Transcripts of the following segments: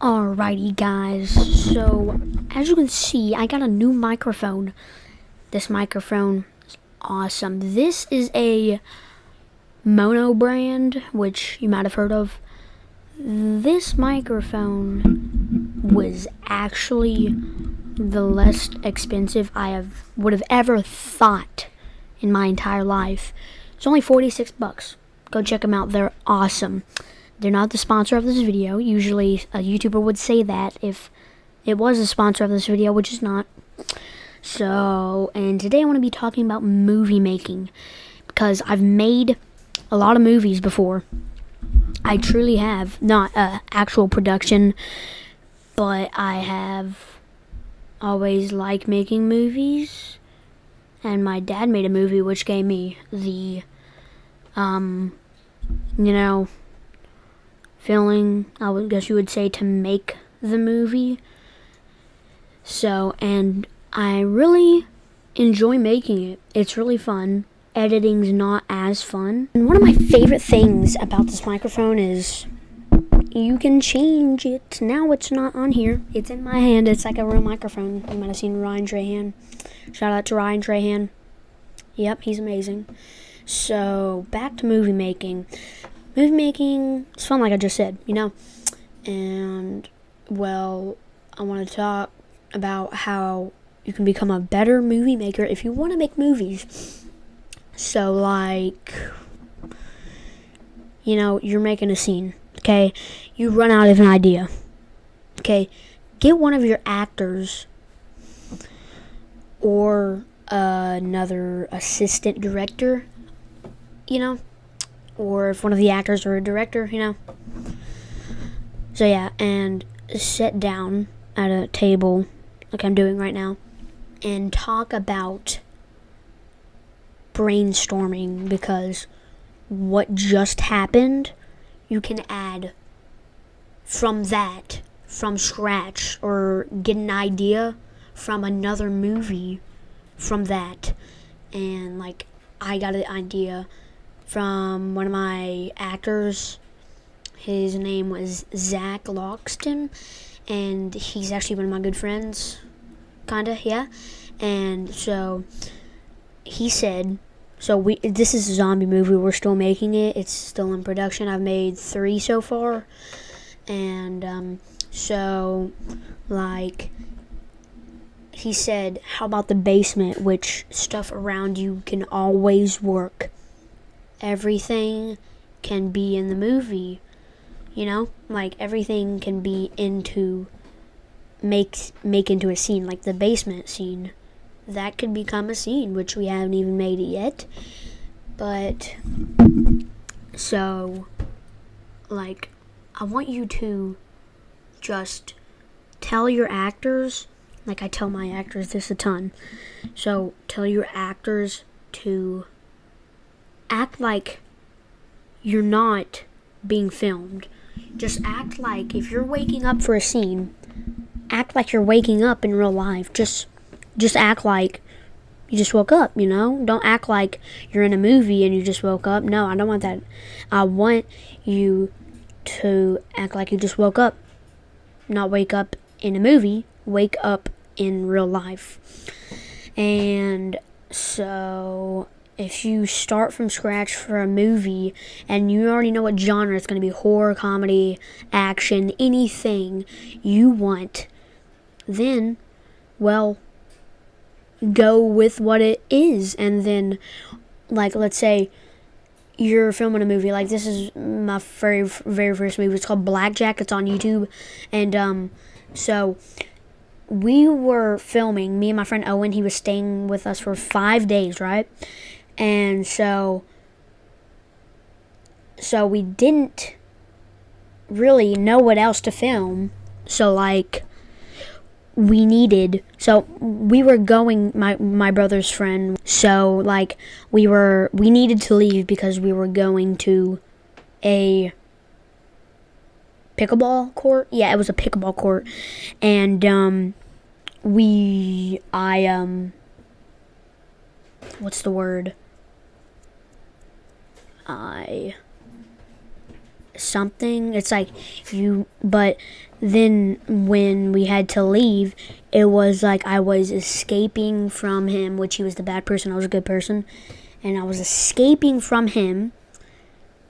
Alrighty guys, so as you can see I got a new microphone. This microphone is awesome. This is a Mono brand, which you might have heard of. This microphone was actually the less expensive I would have ever thought in my entire life. It's only 46 bucks. Go check them out, they're awesome. They're not the sponsor of this video. Usually a YouTuber would say that if it was a sponsor of this video, which is not. So, and today I want to be talking about movie making, because I've made a lot of movies before. I truly have. Not actual production, but I have always liked making movies. And my dad made a movie which gave me the, feeling, I would guess you would say, to make the movie. So, and I really enjoy making it. It's really fun. Editing's not as fun. And one of my favorite things about this microphone is you can change it. Now it's not on here. It's in my hand. It's like a real microphone. You might have seen Ryan Trahan. Shout out to Ryan Trahan. Yep, he's amazing. So, back to movie making. Movie making is fun, like I just said, And, well, I want to talk about how you can become a better movie maker if you want to make movies. So, like, you're making a scene, okay? You run out of an idea, okay? Get one of your actors or another assistant director, or if one of the actors or a director, So yeah, and sit down at a table like I'm doing right now and talk about brainstorming, because what just happened, you can add from that, from scratch, or get an idea from another movie from that. And like, I got an idea from one of my actors. His name was Zach Loxton, and he's actually one of my good friends, kinda, yeah. And so he said, this is a zombie movie. We're still making it. It's still in production. I've made 3 so far, and so like, he said, how about the basement, which stuff around you can always work. Everything can be in the movie, like everything can be make into a scene, like the basement scene. That could become a scene, which we haven't even made it yet. But, so, like, I want you to just tell your actors, like I tell my actors this a ton, so tell your actors to act like you're not being filmed. Just act like, if you're waking up for a scene, act like you're waking up in real life. Just act like you just woke up, Don't act like you're in a movie and you just woke up. No, I don't want that. I want you to act like you just woke up. Not wake up in a movie, wake up in real life. And so, if you start from scratch for a movie and you already know what genre it's going to be, horror, comedy, action, anything you want, then, well, go with what it is. And then, like, let's say you're filming a movie. Like, this is my very, very first movie. It's called Blackjack. It's on YouTube. And so we were filming, me and my friend Owen. He was staying with us for 5 days, right? And so we didn't really know what else to film. So, like, we were going, my brother's friend, so, like, we needed to leave because we were going to a pickleball court. Yeah, it was a pickleball court. And, what's the word? something. It's like but then when we had to leave, it was like I was escaping from him, which he was the bad person, I was a good person, and I was escaping from him,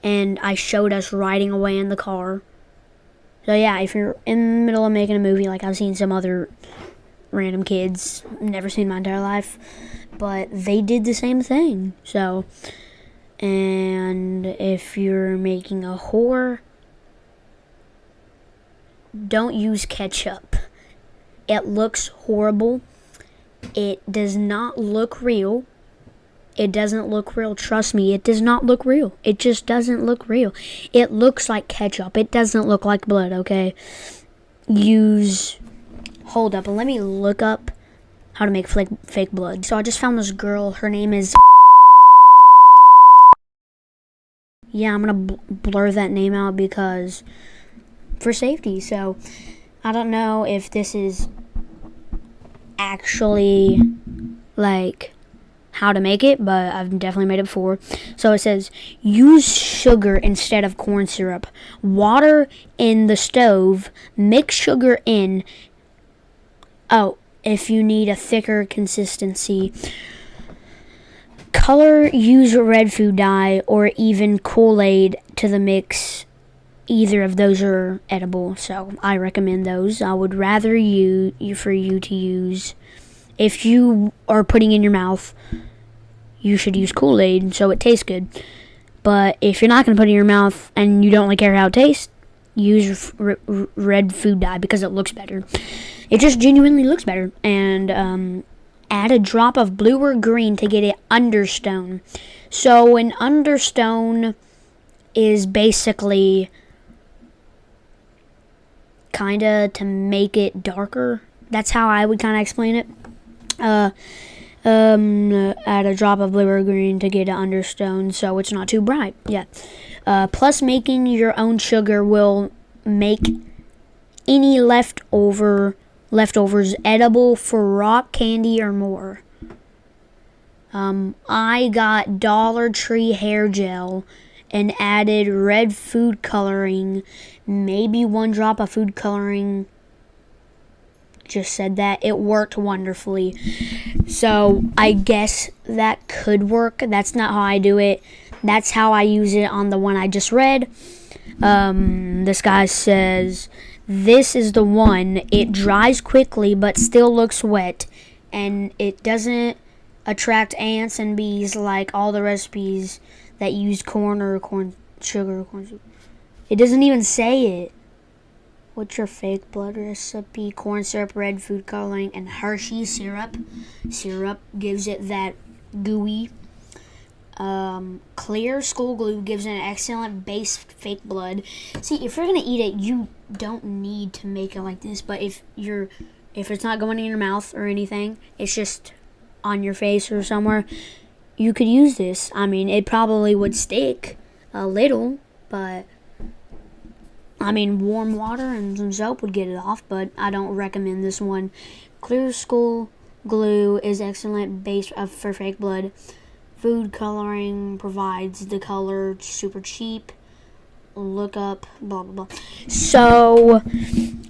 and I showed us riding away in the car. So yeah, if you're in the middle of making a movie, like I've seen some other random kids, never seen my entire life, but they did the same thing. So, and if you're making a horror, don't use ketchup. It looks horrible. It does not look real. It doesn't look real. Trust me, it does not look real. It just doesn't look real. It looks like ketchup. It doesn't look like blood, okay? Hold up, and let me look up how to make fake blood. So I just found this girl. Her name is... Yeah, I'm going to blur that name out because... for safety. So I don't know if this is actually like how to make it, but I've definitely made it before. So it says use sugar instead of corn syrup. Water in the stove. Mix sugar in. Oh, if you need a thicker consistency. Color, use red food dye or even Kool-Aid to the mix. Either of those are edible, so I recommend those. I would rather for you to use, if you are putting in your mouth, you should use Kool-Aid so it tastes good. But if you're not going to put it in your mouth and you don't really care how it tastes, use red food dye because it looks better. It just genuinely looks better. And add a drop of blue or green to get it understone. So an understone is basically kind of to make it darker. That's how I would kind of explain it. Add a drop of blue or green to get it understone so it's not too bright. Yeah. Plus, making your own sugar will make any leftovers edible for rock candy or more. I got Dollar Tree hair gel and added red food coloring, maybe 1 drop of food coloring. Just said that. It worked wonderfully. So I guess that could work. That's not how I do it. That's how I use it on the one I just read. This guy says, this is the one. It dries quickly but still looks wet. And it doesn't attract ants and bees like all the recipes that use corn or corn sugar or corn soup. It doesn't even say it. What's your fake blood recipe? Corn syrup, red food coloring, and Hershey syrup. Syrup gives it that gooey. Clear school glue gives it an excellent base fake blood. See, if you're gonna eat it, you don't need to make it like this. But if it's not going in your mouth or anything, it's just on your face or somewhere, you could use this. I mean, it probably would stick a little, but I mean, warm water and some soap would get it off, but I don't recommend this one. Clear school glue is excellent base for fake blood. Food coloring provides the color, super cheap. Look up, blah, blah, blah. So,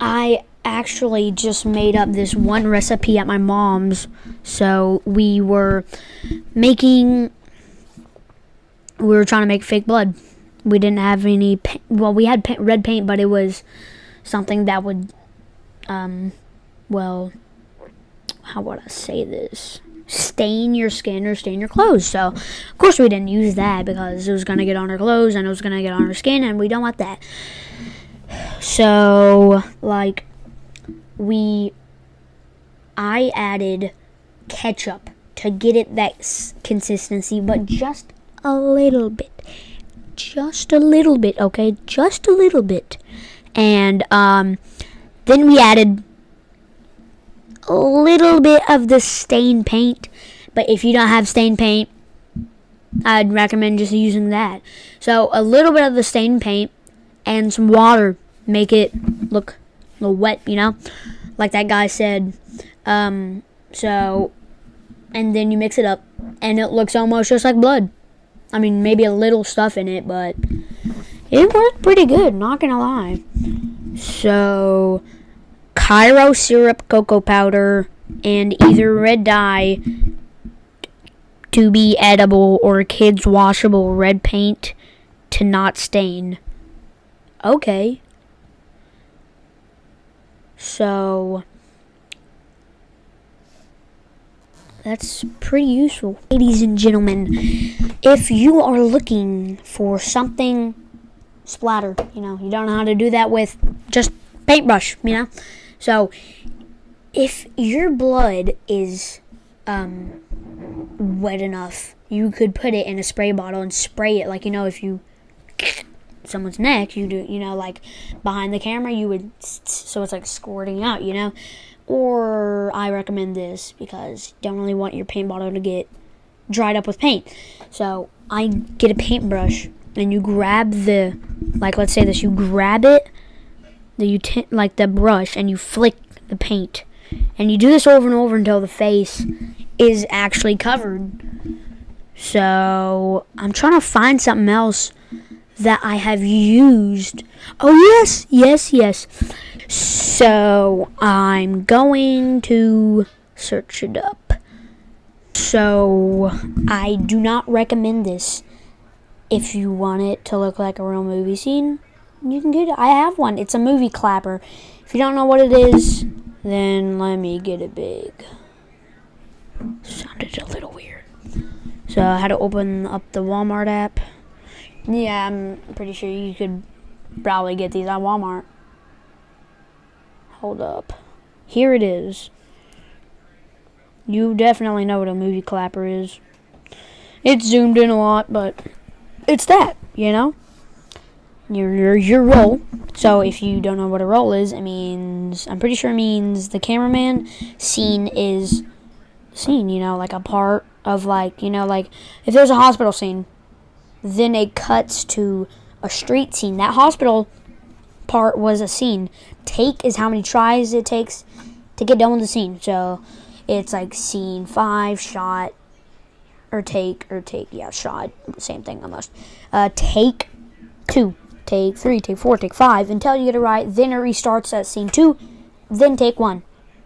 I actually just made up this one recipe at my mom's. So, we were trying to make fake blood. We didn't have any paint. Well, we had red paint, but it was something that would, well, how would I say this? Stain your skin or stain your clothes. So, of course, we didn't use that because it was going to get on our clothes and it was going to get on our skin, and we don't want that. So, like, I added ketchup to get it that consistency, but just a little bit. Just a little bit, okay? Just a little bit. And then we added a little bit of the stain paint. But if you don't have stain paint, I'd recommend just using that. So a little bit of the stain paint and some water make it look a little wet, you know? Like that guy said. So, and then you mix it up and it looks almost just like blood. I mean, maybe a little stuff in it, but It worked pretty good, not gonna lie. So, Cairo syrup, cocoa powder, and either red dye to be edible or kids washable red paint to not stain. Okay. So, that's pretty useful. Ladies and gentlemen, if you are looking for something splatter, you don't know how to do that with just paintbrush, So, if your blood is wet enough, you could put it in a spray bottle and spray it. Like, if you someone's neck, you do, like behind the camera, you would, so it's like squirting out, Or I recommend this because you don't really want your paint bottle to get dried up with paint. So I get a paintbrush and you grab let's say this, you grab it, the brush, and you flick the paint. And you do this over and over until the face is actually covered. So I'm trying to find something else that I have used. Oh, yes. So I'm going to search it up. So I do not recommend this. If you want it to look like a real movie scene, you can get it. I have one. It's a movie clapper. If you don't know what it is, then let me get it big. Sounded a little weird. So I had to open up the Walmart app. Yeah, I'm pretty sure you could probably get these at Walmart. Hold up. Here it is. You definitely know what a movie clapper is. It's zoomed in a lot, but it's that, Your roll. So if you don't know what a roll is, it means, I'm pretty sure it means the cameraman scene is scene, like a part of like if there's a hospital scene, then it cuts to a street scene. That hospital part was a scene. Take is how many tries it takes to get done with the scene. So it's like scene 5, shot, or take, shot, same thing almost. Take 2, take 3, take 4, take 5 until you get it right. Then it restarts at scene 2, then take 1,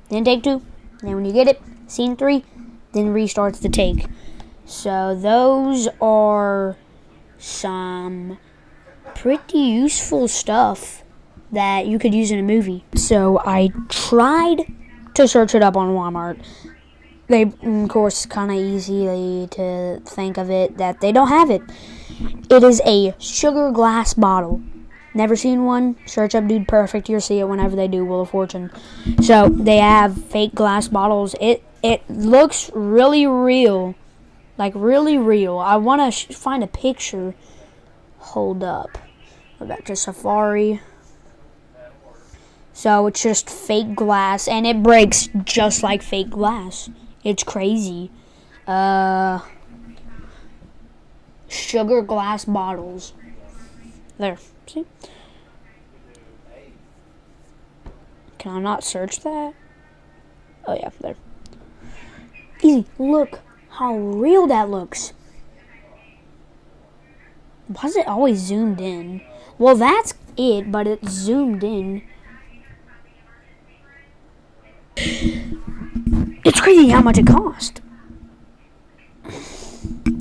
then take 2. Then when you get it, scene 3, then restarts the take. So those are some pretty useful stuff that you could use in a movie. So I tried to search it up on Walmart. They, of course, kind of easy to think of it that they don't have it. It is a sugar glass bottle. Never seen one? Search up Dude Perfect. You'll see it whenever they do Wheel of Fortune. So they have fake glass bottles. It looks really real. Like really real. I want to find a picture. Hold up. Go back to Safari. So it's just fake glass, and it breaks just like fake glass. It's crazy. Sugar glass bottles. There. See? Can I not search that? Oh yeah, there. Easy. Look how real that looks. Why is it always zoomed in? Well, that's it, but it's zoomed in. It's crazy how much it cost.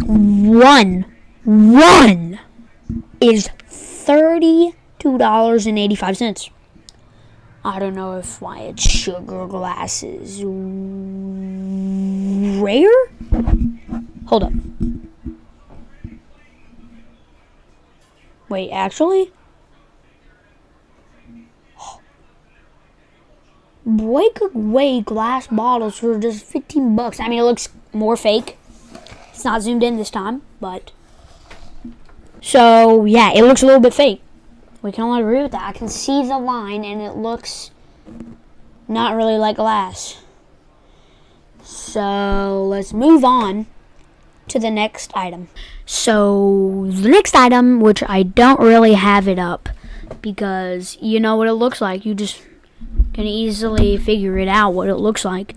One is $32.85. I don't know if why it's sugar glasses rare. Hold up. Wait, actually? Breakaway glass bottles for just $15. I mean, it looks more fake. It's not zoomed in this time, but... So, yeah, it looks a little bit fake. We can only agree with that. I can see the line, and it looks not really like glass. So, let's move on to the next item. So, the next item, which I don't really have it up, because you know what it looks like. You just can easily figure it out what it looks like.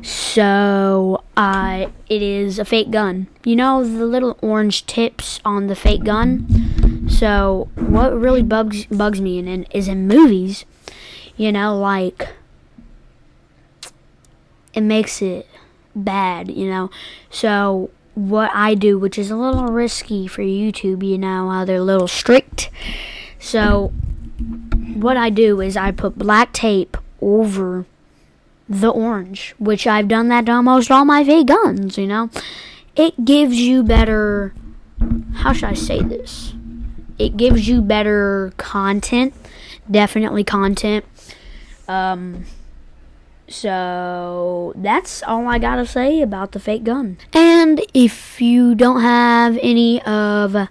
So, it is a fake gun. You know the little orange tips on the fake gun? So what really bugs me is in movies, you know, like, it makes it bad, you know. So what I do, which is a little risky for YouTube, you know, how they're a little strict. So what I do is I put black tape over the orange, which I've done that to almost all my fake guns, you know. It gives you better, how should I say this? It gives you better content, definitely content. So that's all I gotta say about the fake gun. And if you don't have any of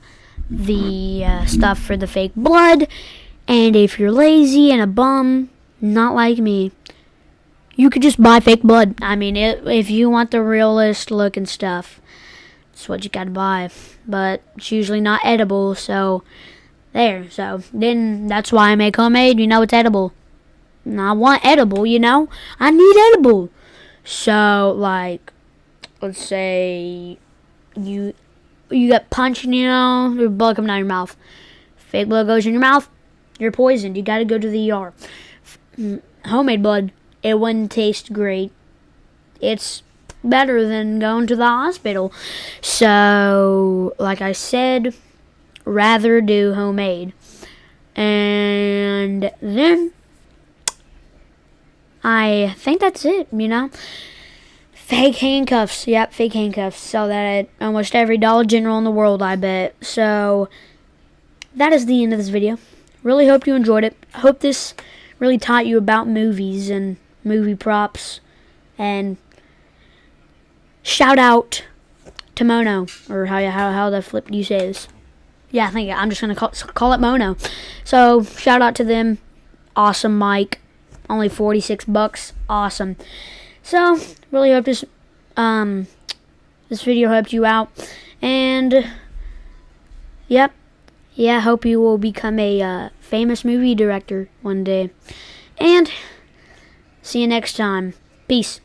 the stuff for the fake blood, and if you're lazy and a bum, not like me, you could just buy fake blood. I mean, if you want the realist looking stuff, that's what you gotta buy. But it's usually not edible, so there. So then that's why I make homemade. You know, it's edible. And I want edible, you know? I need edible. So, like, let's say you get punched, you know, your blood coming out of your mouth. Fake blood goes in your mouth, you're poisoned. You gotta go to the ER. Homemade blood, it wouldn't taste great. It's better than going to the hospital. So, like I said, rather do homemade. And then I think that's it, you know. Fake handcuffs. Yep, fake handcuffs. Sell that at almost every Dollar General in the world, I bet. So, that is the end of this video. Really hope you enjoyed it. Hope this really taught you about movies and movie props. And shout out to Mono. Or how the flip do you say this? Yeah, I think I'm just going to call it Mono. So, shout out to them. Awesome mic. Only $46. Awesome. So, really hope this video helped you out. And, yep. Yeah, hope you will become a famous movie director one day. And, see you next time. Peace.